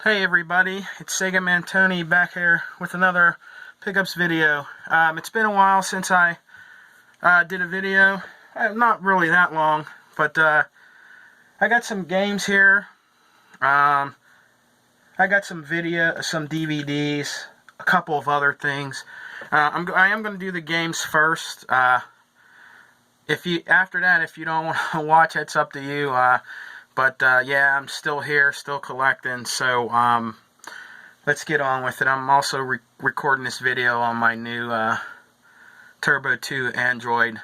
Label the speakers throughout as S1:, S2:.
S1: Hey everybody, it's Sega Man Tony back here with another pickups video. It's been a while since I did a video. Not really that long, but I got some games here. I got some DVDs, a couple of other things. I am going to do the games first. After that, if you don't want to watch, it's up to you. Yeah, I'm still here, still collecting, so let's get on with it. I'm also recording this video on my new Turbo 2 Android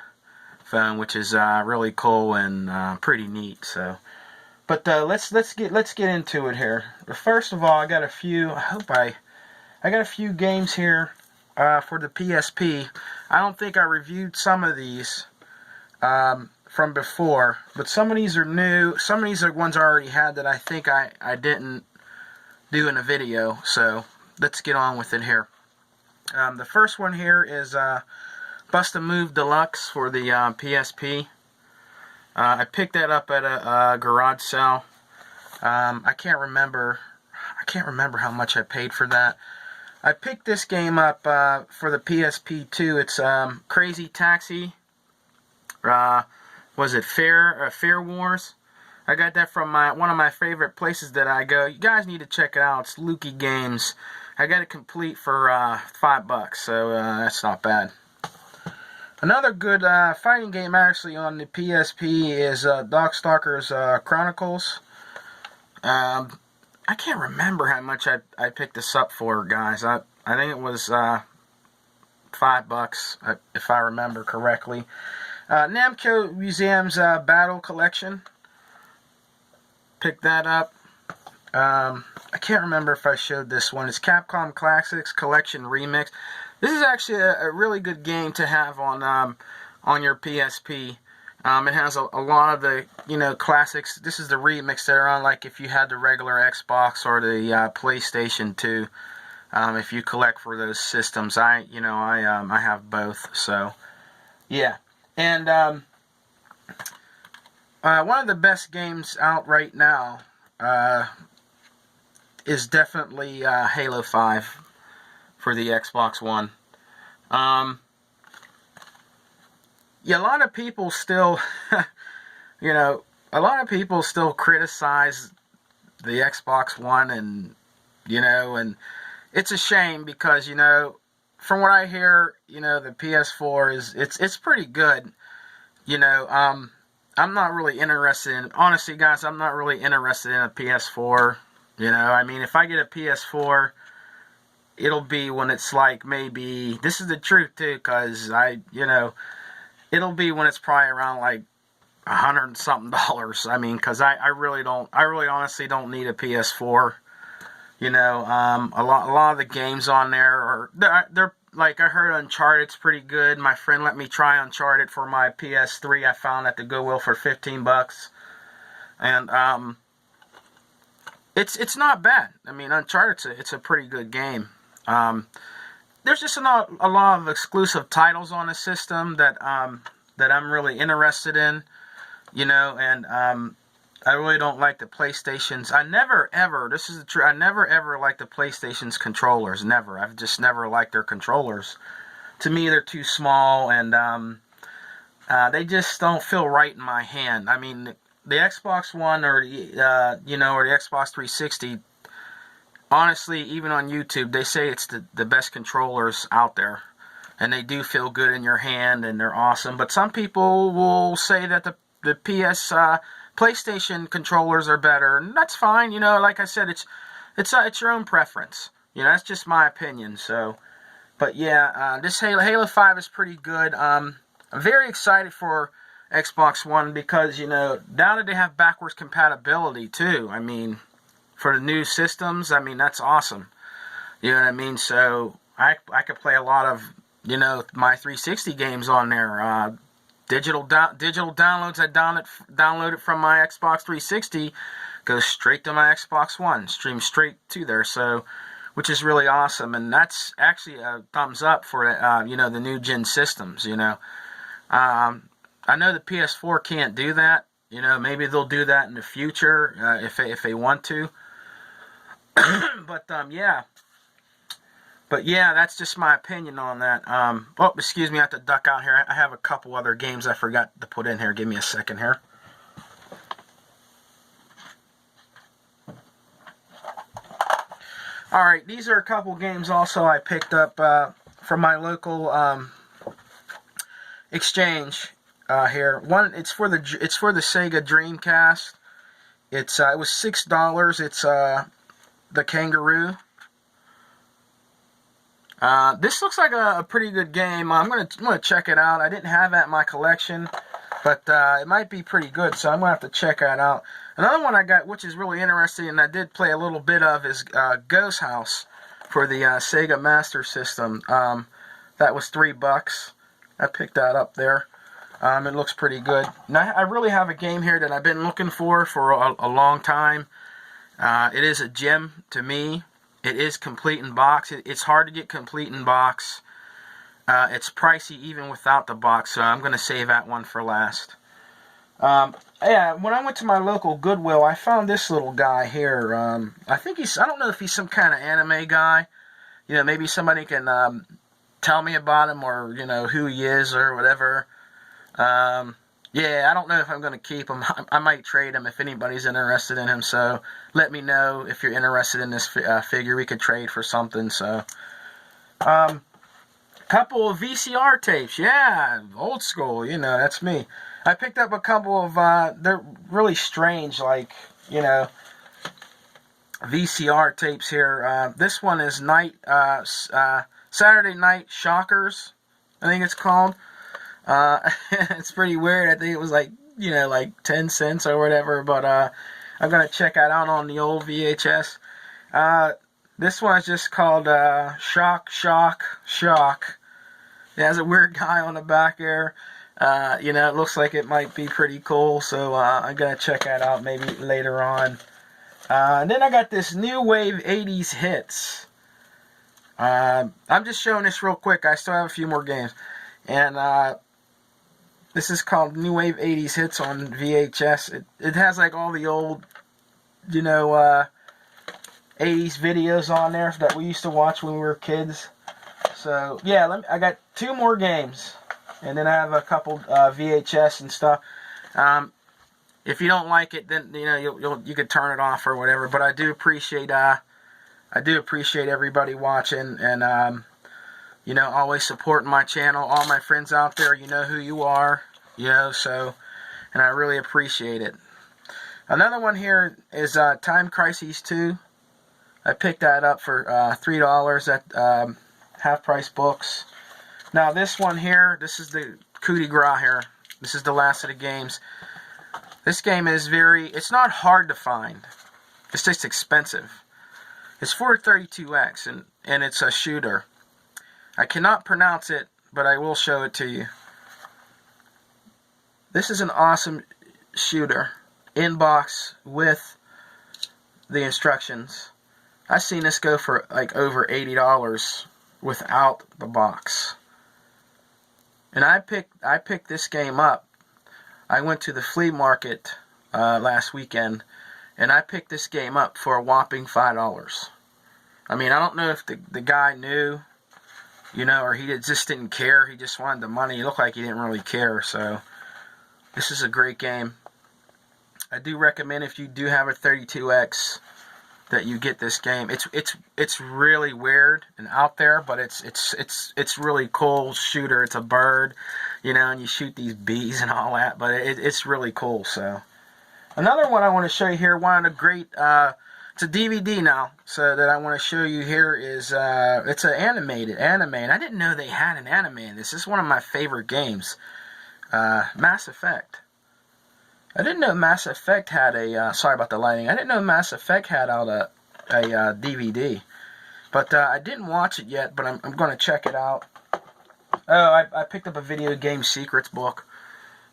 S1: phone, which is really cool and pretty neat. So, but let's get into it here. First of all, I got a few. I got a few games here for the PSP. I don't think I reviewed some of these from before, but some of these are new. Some of these are ones I already had that I think I didn't do in a video. So let's get on with it here. The first one here is Bust-A-Move Deluxe for the PSP. I picked that up at a garage sale. I can't remember how much I paid for that. I picked this game up for the PSP too. It's Crazy Taxi. Was it Fair Wars? I got that from one of my favorite places that I go. You guys need to check it out. It's Lukey Games. I got it complete for $5, so that's not bad. Another good fighting game actually on the PSP is Darkstalkers Chronicles. I can't remember how much I picked this up for, guys. I think it was $5 if I remember correctly. Namco Museum's Battle Collection. Picked that up. I can't remember if I showed this one. It's Capcom Classics Collection Remix. This is actually a really good game to have on your PSP. It has a lot of the classics. This is the remix that are on, like if you had the regular Xbox or the PlayStation 2. If you collect for those systems, I have both. So yeah. And one of the best games out right now is definitely Halo 5 for the Xbox One. Yeah, a lot of people still, a lot of people still criticize the Xbox One, and and it's a shame because from what I hear, the PS4 it's pretty good. I'm not really interested in, honestly guys, I'm not really interested in a PS4. I mean, if I get a PS4, it'll be when it's like, maybe, this is the truth too, because it'll be when it's probably around like $100 and something. I mean, because I really honestly don't need a PS4. A lot of the games on there are, they're like, I heard Uncharted's pretty good. My friend let me try Uncharted for my PS3. I found at the Goodwill for $15, and it's not bad. I mean, Uncharted's it's a pretty good game. There's just a lot of exclusive titles on the system that that I'm really interested in. And I really don't like the PlayStation's. I never ever, this is the truth, I never ever liked the PlayStation's controllers. Never. I've just never liked their controllers. To me, they're too small, and they just don't feel right in my hand. I mean, the Xbox One or the or the Xbox 360. Honestly, even on YouTube, they say it's the best controllers out there, and they do feel good in your hand, and they're awesome. But some people will say that the PlayStation controllers are better, and that's fine. Like I said, it's your own preference. That's just my opinion. So, but yeah, this Halo 5 is pretty good. I'm very excited for Xbox One because now that they have backwards compatibility too. I mean, for the new systems, I mean, that's awesome. You know what I mean? So I could play a lot of my 360 games on there. Digital downloads I downloaded from my Xbox 360 goes straight to my Xbox One, streams straight to there. So, which is really awesome, and that's actually a thumbs up for the new gen systems. I know the PS4 can't do that. Maybe they'll do that in the future if they want to. Yeah. But yeah, that's just my opinion on that. Oh, excuse me, I have to duck out here. I have a couple other games I forgot to put in here. Give me a second here. Alright, these are a couple games also I picked up from my local exchange here. One, it's for the Sega Dreamcast. It was $6. It's the Kangaroo. This looks like a pretty good game. I'm gonna check it out. I didn't have that in my collection, but it might be pretty good, so I'm gonna have to check that out. Another one I got, which is really interesting, and I did play a little bit of, is Ghost House for the Sega Master System. That was $3. I picked that up there. It looks pretty good. Now, I really have a game here that I've been looking for a long time. It is a gem to me. It is complete in box. It's hard to get complete in box. It's pricey even without the box, so I'm going to save that one for last. Yeah, when I went to my local Goodwill, I found this little guy here. I don't know if he's some kind of anime guy. You know, maybe somebody can tell me about him, or, you know, who he is or whatever. Yeah, I don't know if I'm going to keep him. I might trade him if anybody's interested in him, so let me know if you're interested in this figure. We could trade for something, so. Couple of VCR tapes, yeah, old school, you know, that's me. I picked up a couple of, they're really strange, like, you know, VCR tapes here. This one is Saturday Night Shockers, I think it's called. It's pretty weird. I think it was like, you know, like 10 cents or whatever, but I'm going to check that out on the old VHS. This one is just called Shock. It has a weird guy on the back there. You know, it looks like it might be pretty cool, so I'm going to check that out maybe later on. And then I got this New Wave 80s Hits. I'm just showing this real quick. I still have a few more games. And this is called New Wave 80s Hits on VHS. It has like all the old, you know, 80s videos on there that we used to watch when we were kids. So, yeah, I got 2 more games. And then I have a couple VHS and stuff. If you don't like it, then, you know, you could turn it off or whatever. But I do appreciate everybody watching, and you know, always supporting my channel. All my friends out there, you know who you are, you know, so, and I really appreciate it. Another one here is Time Crisis 2. I picked that up for $3 at Half Price Books. Now this one here, this is the coup de grace here. This is the last of the games. This game is it's not hard to find. It's just expensive. It's for 32X, and it's a shooter. I cannot pronounce it, but I will show it to you. This is an awesome shooter. In box with the instructions. I've seen this go for like over $80 without the box. And I picked this game up. I went to the flea market last weekend, and I picked this game up for a whopping $5. I mean, I don't know if the guy knew, you know, or he just didn't care. He just wanted the money. It looked like he didn't really care. So this is a great game. I do recommend, if you do have a 32X, that you get this game. It's really weird and out there, but it's really cool shooter. It's a bird, you know, and you shoot these bees and all that. But it's really cool. So another one I want to show you here. One of the great. It's a DVD now, so that I want to show you here is, it's an animated anime, and I didn't know they had an anime in this. This is one of my favorite games, Mass Effect. I didn't know Mass Effect had sorry about the lighting, I didn't know Mass Effect had out a DVD, but I didn't watch it yet, but I'm going to check it out. Oh, I picked up a Video Game Secrets book,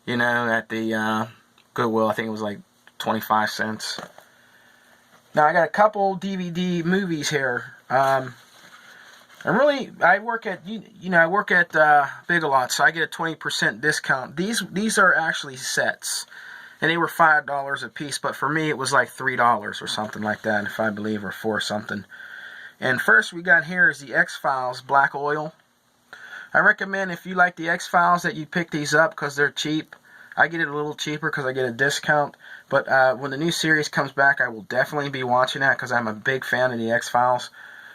S1: you know, at the Goodwill. I think it was like 25 cents. Now, I got a couple DVD movies here. I work at, I work at Big Lots, so I get a 20% discount. These are actually sets. and they were $5 a piece, but for me it was like $3 or something like that, if I believe, or $4 something. And first we got here is the X-Files Black Oil. I recommend, if you like the X-Files, that you pick these up because they're cheap. I get it a little cheaper because I get a discount. But when the new series comes back, I will definitely be watching that because I'm a big fan of the X-Files.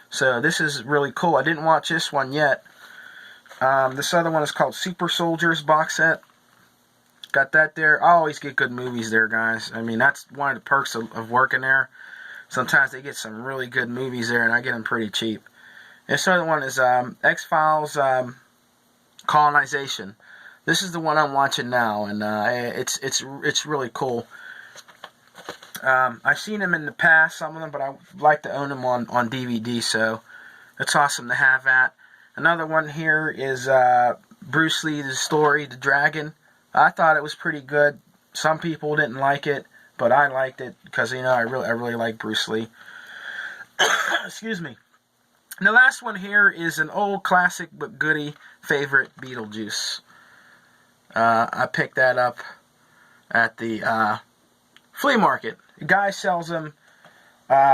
S1: So this is really cool. I didn't watch this one yet. This other one is called Super Soldiers box set. Got that there. I always get good movies there, guys. I mean, that's one of the perks of working there. Sometimes they get some really good movies there, and I get them pretty cheap. This other one is X-Files Colonization. This is the one I'm watching now, and it's really cool. I've seen them in the past, some of them, but I like to own them on DVD, so it's awesome to have that. Another one here is Bruce Lee, The Story, The Dragon. I thought it was pretty good. Some people didn't like it, but I liked it because, you know, I really like Bruce Lee. Excuse me. And the last one here is an old classic but goodie favorite, Beetlejuice. I picked that up at the flea market. The guy sells them.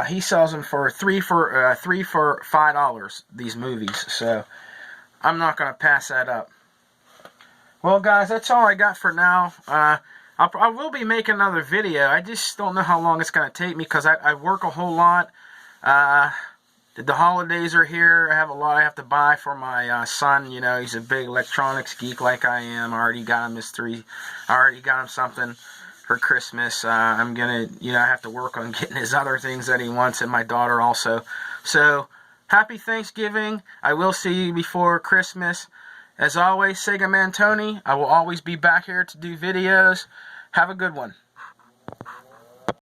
S1: He sells them for three for $5. These movies, so I'm not gonna pass that up. Well, guys, that's all I got for now. I will be making another video. I just don't know how long it's gonna take me because I work a whole lot. The holidays are here. I have a lot I have to buy for my son. You know, he's a big electronics geek like I am. I already got him I already got him something for Christmas. I'm gonna, I have to work on getting his other things that he wants, and my daughter also. So, happy Thanksgiving. I will see you before Christmas. As always, Sega Man Tony. I will always be back here to do videos. Have a good one.